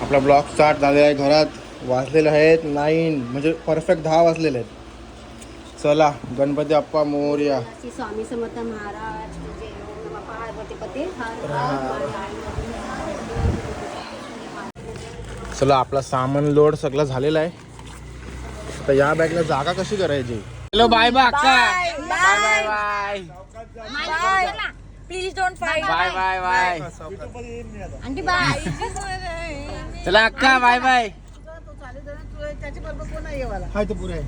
आपला blog start झालेला आहे. घरात वाजलेले आहेत 9 म्हणजे परफेक्ट 10 वाजलेले आहेत. चला गणपती बाप्पा मोरया. स्वामी समर्थ महाराज की जय. ओम नमः पार्वतीपते हर हर. चला आपला सामान लोड सगळं झालेला आहे. आता या बॅगला जागा कशी करायची. हॅलो बाय बाय अक्का. Bye bye bye. Please don't fight. Bye bye bye. Aunty bye. चला अक्का बाय बाय. त्याची बरोबर कोण आहे वाला हाय तो पुरे.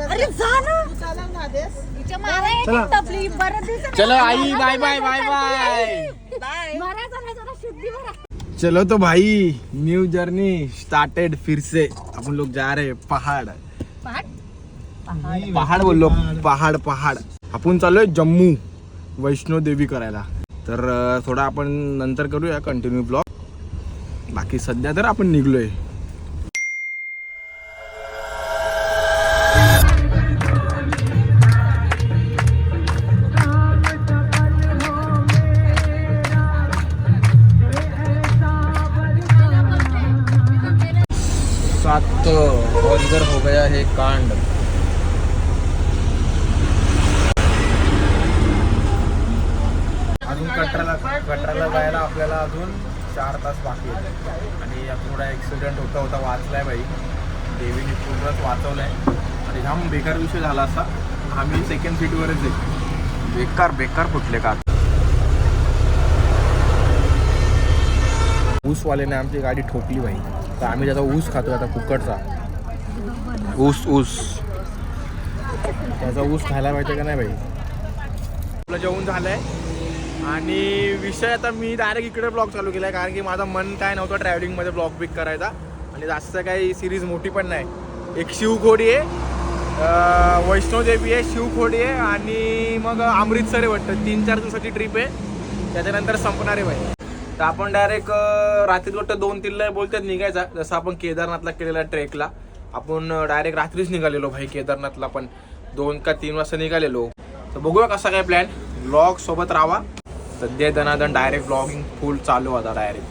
अरे जा ना. तू चालव ना आदेश. तिच्या मारा एक टपली बरं दिसत. चलो आई bye bye bye bye. Bye. मारा जरा शुद्धी मारा. चलो तो भाई न्यू जर्नी स्टार्टेड फिर से. अपन लोग जा रहे पहाड़. पहाड़ पहाड़ बोललो. पहाड़ पहाड़. आपण चाललोय जम्मू वैष्णो देवी करायला. तर थोडा आपण नंतर करूया कंटिन्यू ब्लॉग. बाकी सध्या तर आपण निघलोय. सात और इधर हो गया है कांड. अजून कटराला जायला आपल्याला अजून 4 तास बाकी आहेत. आणि थोडा ॲक्सिडेंट होता वाचलाय भाई. देवीने पूर्णच वाचवलाय. आणि हा बेकार विषय झाला असता. आम्ही सेकंड सीटवरच आहे. बेकार फुटले का. ऊसवाल्याने आमची गाडी ठोकली भाई. तर आम्ही त्याचा ऊस खातोय आता कुकडचा. ऊस त्याचा ऊस खायला पाहिजे का नाही भाई. आपलं जेवण झालंय. आणि विषय आता मी डायरेक्ट इकडे ब्लॉग चालू केला आहे. कारण की माझं मन काय नव्हतं ट्रॅव्हलिंगमध्ये ब्लॉग पिक करायचा. आणि जास्त काही सिरीज मोठी पण नाही. एक शिवखोडी आहे, वैष्णोदेवी आहे, शिवखोडी आहे आणि मग अमृतसर आहे वाटतं. 3-4 दिवसाची ट्रिप आहे. त्याच्यानंतर संपणार आहे भाई. तर आपण डायरेक्ट रात्री वाटतं 2-3ला बोलतात निघायचा. जसं आपण केदारनाथला केलेला ट्रेकला. आपण डायरेक्ट रात्रीच निघालेलो भाई केदारनाथला. पण 2 का 3 वाजता निघालेलो. तर बघूया कसा काय प्लॅन. ब्लॉग सोबत राहा. सध्या दनादन डायरेक्ट ब्लॉगिंग फुल चालू होता डायरेक्ट.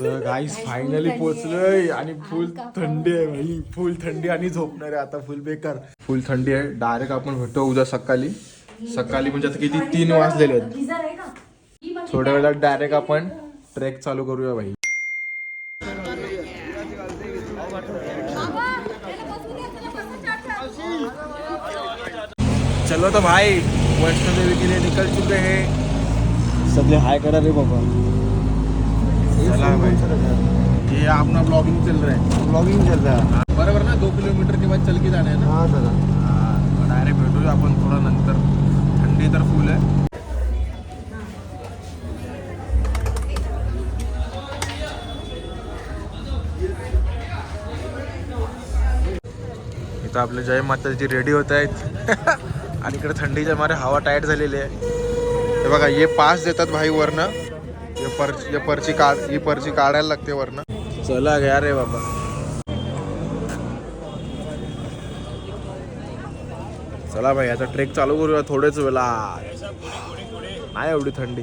तर गाईस फायनली पोहोचलोय. आणि फुल थंडी आहे भाई. फुल थंडी आणि झोपणार आहे आता. फुल बेकार फुल थंडी आहे. डायरेक्ट आपण भेटतो उद्या सकाळी म्हणजे आता किती 3 वाजलेले आहेत. थोड्या वेळात डायरेक्ट आपण ट्रेक चालू करूया भाई. चलो तो भाई वैष्णो देवी के लिए निकल चुके हैं. सध्या हाय करा रे बाबा. चला भाई ये अपना ब्लॉगिंग चल रहा है. बराबर ना. 2 किलोमीटर के बाद चल के जाना है ना. हाँ दादा. डायरेक्ट भेटूया आपण थोडा नंतर. थंडी तर फुल आहे. इथं आपले जय माताजी रेडी होत आहेत. आणि इकडे थंडीच्या मारे हवा टाईट झालेली आहे. हे बघा हे पास देतात भाई वरनं. ही पर्ची काढायला लागते वरनं. चला घ्या रे बाबा. चला भाई आता ट्रेक चालू करूया थोडेच वेळा. नाही एवढी थंडी.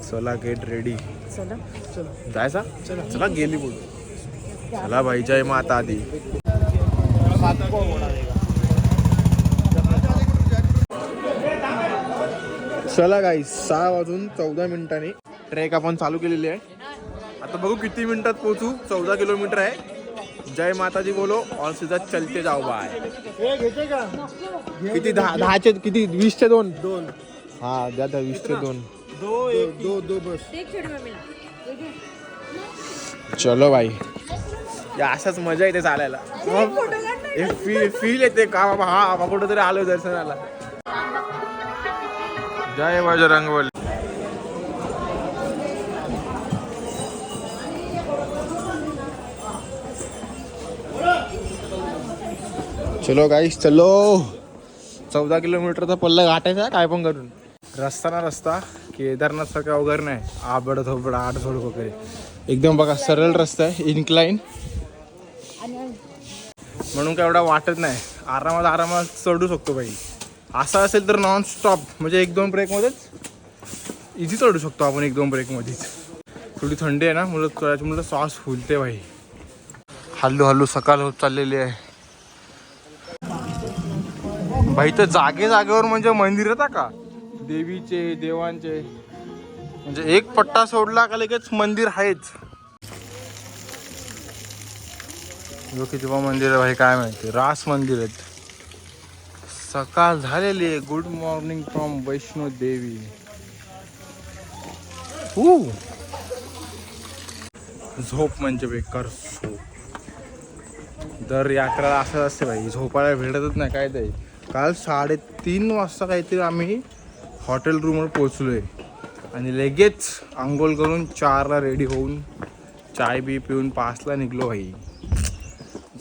चला गेट रेडी. जायचा. चला गेली बोलू. चला भाई जय माता दी. चला गाईस 6:14 ट्रेक आपण चालू केलेली आहे. आता बघू किती मिनिटात पोहोचू. 14 किलोमीटर आहे. जय माताजी बोलो और सीधा चलते जाओ बाय. किती 10चे किती 20चे 2. हा द्या 20चे 2. दो बस. चलो भाई असाच मजा येते चालायला. फील येते का बाबा. हा कुठं तरी आलो दर्शनाला. जय बजरंगबली. चलो गाईस चलो. 14 किलोमीटरचा पल्ला गाठायचा काय पण करून. रस्ता केदारनाथ सारखा वगैरे नाही. आबड थोबड आडझोड वगैरे एकदम बघा सरळ रस्ता आहे. इन्क्लाइन म्हणून काय एवढा वाटत नाही. आरामात चढू शकतो भाई. असा असेल तर नॉन स्टॉप म्हणजे 1-2 ब्रेकमध्येच इझी चढू शकतो आपण 1-2 ब्रेकमध्येच. थोडी थंडी आहे ना मुलं श्वास फुलते भाई. हल्लू सकाळ होत चाललेली आहे भाई. तर जागेवर म्हणजे मंदिर येतात का देवीचे देवांचे, म्हणजे एक पट्टा सोडला का लगेच मंदिर आहेच. जो की जेव्हा मंदिर आहे भाई काय माहिती, रास मंदिर आहेत. सकाळ झालेली आहे. Good morning from Vaishno Devi. झोप म्हणजे बेकार झोप. दर यात्रा असं असते भाई, झोपायला भेटतच नाही काय ते. काल 3:30 वाजता काहीतरी आम्ही हॉटेल रूमवर पोचलोय आणि लगेच आंघोळ करून 4ला रेडी होऊन चाय बी पिऊन 5ला निघलो भाई.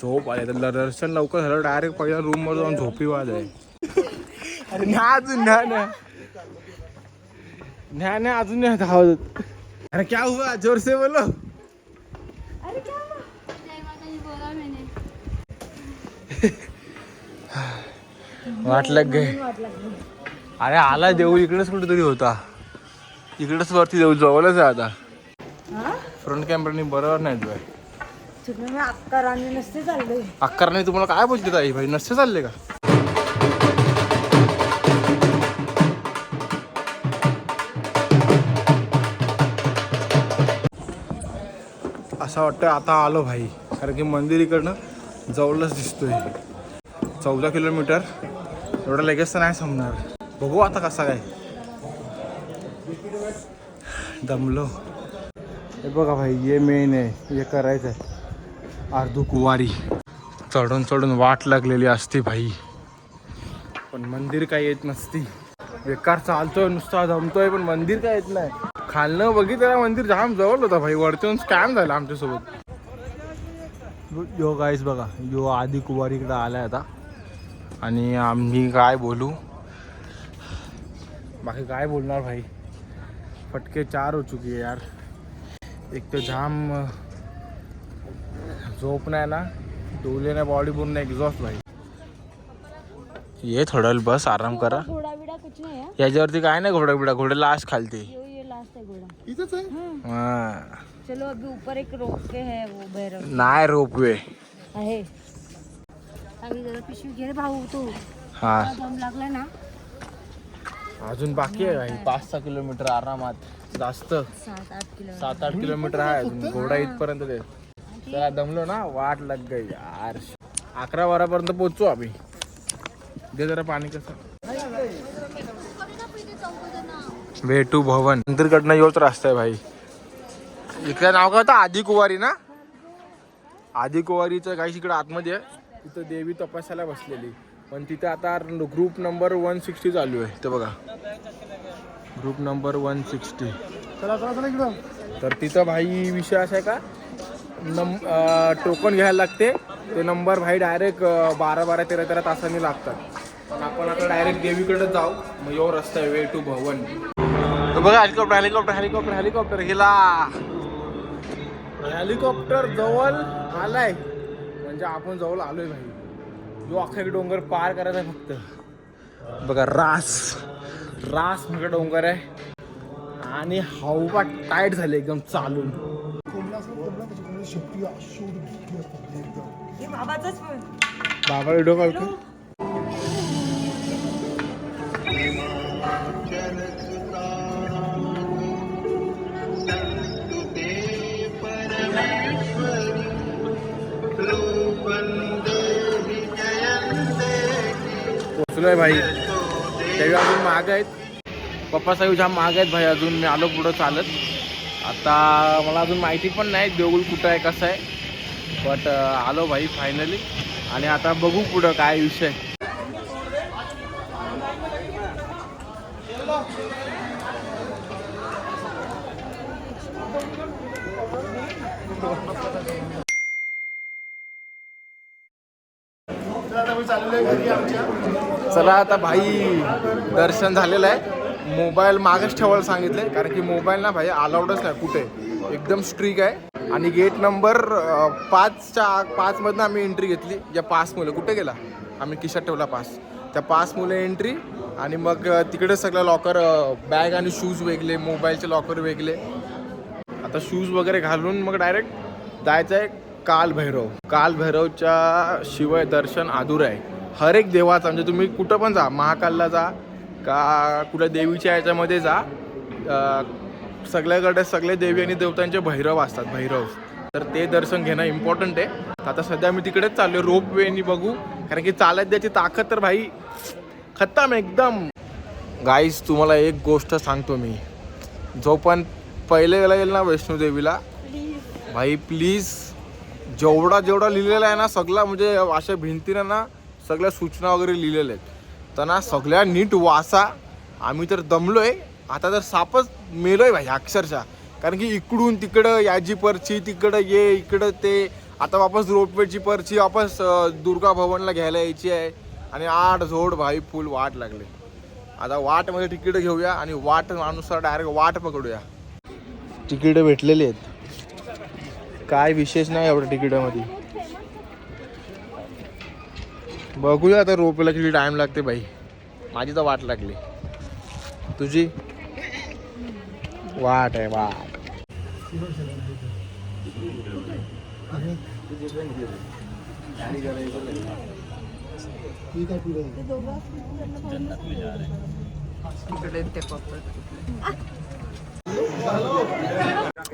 झोप आले तर दर्शन लवकर झालं, डायरेक्ट पहिल्या रूमवर जाऊन झोपी वाज आहे. अरे ना अजून ना अजून नाही धावत. अरे क्या हुआ, जोर से बोलो. अरे क्या हुआ? जय माताजी बोला मैंने. वाटलं गे. अरे आला देऊ इकडेच कुठेतरी होता, इकडेच वरती देऊ जवळच आहे आता. फ्रंट कॅमेरानी बरोबर नाही तुला. मी अक्का राणी नसते चालले. अक्करने तुम्हाला काय बोलते ताई भाई, नसते चालले का? असं वाटतं आता आलो भाई, कारण की मंदिर इकडनं जवळच दिसतोय. 14 किलोमीटर एवढं लगेच तर नाही संपणार. बघू आता कसा काय. दमलो. हे बघा भाई, हे मेन आहे, हे करायचं आहे. अर्धू कुवारी चढून वाट लागलेली असते भाई, पण मंदिर काय येत नसती. बेकार चालतोय नुसता जमतोय पण मंदिर काय येत नाही. खालनं बघितलं मंदिर जाम जवळ होता भाई, वरती स्कॅम झाला आमच्यासोबत. यो गाईस बघा, यो आधी कुवारी इकडे आलाय आता आणि आम्ही काय बोलू, बाकी काय बोलणार भाई. फटके 4 हो चुकी है यार. एक तो जाम झोप नाही ना, डोले नाही, बॉडी पूर्ण एक्झॉस्ट भाई. ये थोडा वेळ बस, आराम करा. घोडा बिडा कुछ नाही है. याच्यावरती काय नाही घोडा बिडा, घोडे लास्ट खालते. ये लास्ट है घोड़ा. इथंच आहे. हा. चलो अभी ऊपर एक रोपवे है, वो भैरव नाही रोपवे आहे. अभी जरा पिशवी घे रे भाऊ तू. हा. दम लागला ना. अजून बाकी आहे भाई, 5-6 किलोमीटर आरामात. जास्त 7-8 किलोमीटर आहे अजून. घोडा इथपर्यंत ते चला दमलो ना, वाट लग गई यार. 11-12 पर्यंत पोहोचू आम्ही. दे जरा पाणी. कसं वेटू भवन मंदिरकडनं योच रस्ता आहे भाई. इकडे नाव काय होतं, आधी कुवारी ना. आधी कुवारीचं काही इकडे आतमध्ये आहे. तिथं देवी तपासायला बसलेली, पण तिथे आता ग्रुप नंबर 160 चालू आहे. ते बघा, ग्रुप नंबर 160. तर तिथं भाई विषय असा आहे का, टोकन घ्यायला लागते. ते नंबर भाई डायरेक्ट 12-12, 13-13 तासांनी लागतात. आपण आता डायरेक्ट देवीकडे जाऊ. मग यो रस्ता आहे वे टू भवन. तर बघा हेलिकॉप्टर हेलिकॉप्टर जवळ आलाय, म्हणजे आपण जवळ आलोय भाई. जो अख्खा डोंगर पार करायचा आहे फक्त. बघा रास म्हणजे डोंगर आहे आणि हवा टाईट झाले एकदम चालून. बाबा व्हिडिओ कॉल कर. पोचलोय भाई. त्यावेळी अजून माग आहेत, पप्पा साहेब जाम माग आहेत भाई. अजून मी आलो पुढं चालत. आता मला अजून माहिती पण नाही देऊळ कुठं आहे कसं आहे, बट आलो भाई फायनली. आणि आता बघू पुढं काय विषय. चला आता भाई दर्शन झालेलं आहे. मोबाईल मागच ठेवायला सांगितलंय, कारण की मोबाईल ना भाई अलाउडच नाही कुठे, एकदम स्ट्रिक आहे. आणि गेट नंबर 5 मधनं आम्ही एंट्री घेतली. या पासमुळे कुठे गेला, आम्ही खिशात ठेवला पास. त्या पासमुळे एंट्री आणि मग तिकडे सगळं लॉकर, बॅग आणि शूज वेगळे, मोबाईलचे लॉकर वेगळे. आता शूज वगैरे घालून मग डायरेक्ट जायचं आहे कालभैरव. कालभैरवच्या शिवाय दर्शन अधुरं आहे. हर एक देवाचं, म्हणजे तुम्ही कुठं पण जा, महाकालला जा का कुठल्या देवीच्या याच्यामध्ये जा, सगळ्याकडे सगळे देवी आणि देवतांचे भैरव असतात, भैरव. तर ते दर्शन घेणं इम्पॉर्टंट आहे. आता सध्या मी तिकडेच चाललो, रोप वेनी बघू, कारण की चालत द्यायची ताकद तर भाई खतम एकदम. गाईज तुम्हाला एक गोष्ट सांगतो मी, जो पण पहिले वेळेला येईल ना वैष्णोदेवीला, भाई प्लीज जेवढा लिहिलेला आहे ना सगळा, म्हणजे अशा भिंतीनं ना सगळ्या सूचना वगैरे लिहिलेल्या आहेत, तर ना सगळ्या नीट वाचा. आम्ही तर दमलोय आता, तर सापच मेलोय भाई अक्षरशः. कारण की इकडून तिकडं याची पर्ची, तिकडं ये, इकडं ते. आता वापस रोपवेची पर्ची वापस दुर्गा भवनला घ्यायला यायची आहे आणि 8 झोड भाई फुल वाट लागले. आता वाटमध्ये तिकीट घेऊया आणि वाट अनुसार डायरेक्ट वाट पकडूया. तिकीट भेटलेली आहेत, काय विशेष नाही एवढ्या तिकिटामध्ये. बघूया आता रोपवेला किती टाइम लागते भाई. माझी तर वाट लागली, तुझी वाट आहे वाट.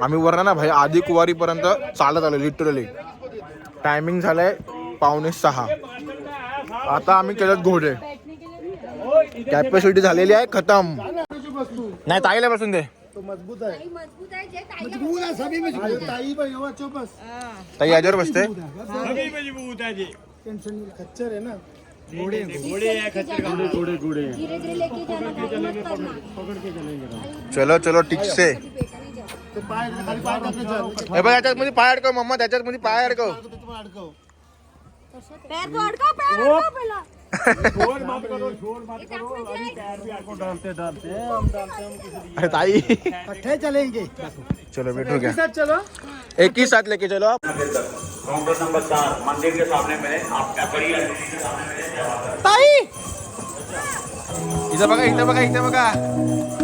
आम्ही वरना ना भाई आधी कुवारीपर्यंत चालत आलो लिटरली. टायमिंग झालंय 5:45. आता आम्ही केलं घोडे. कॅपॅसिटी झालेली आहे खतम. नाही ताईला बसून दे, मजबूत आहे जे ताई याच्यावर बसते. खच्चर है ना, धीरे धीरे लेके जाना, गाड़ी मत करना. पकड़ के चलेंगे. चलो चलो ठीक से. तो पाय खाली पाय टाकले चल. हे बघ याच्यात मध्ये पाय अडकव मम्मा, त्याच्यात मध्ये पाय अडकव. अडकव. पैर तो अडका पहिला. छोड़ मत करो. अभी पैर भी आपको डालते हम किसी. अरे ताई इकट्ठे चलेंगे. चलो बैठो क्या, साथ चलो. एक ही साथ लेके चलो. काउंटर नंबर 4 मंदिर के सामने में आपका बड़ी एलईडी के सामने में ताई इथं बघा, इथं बघा, इथं बघा.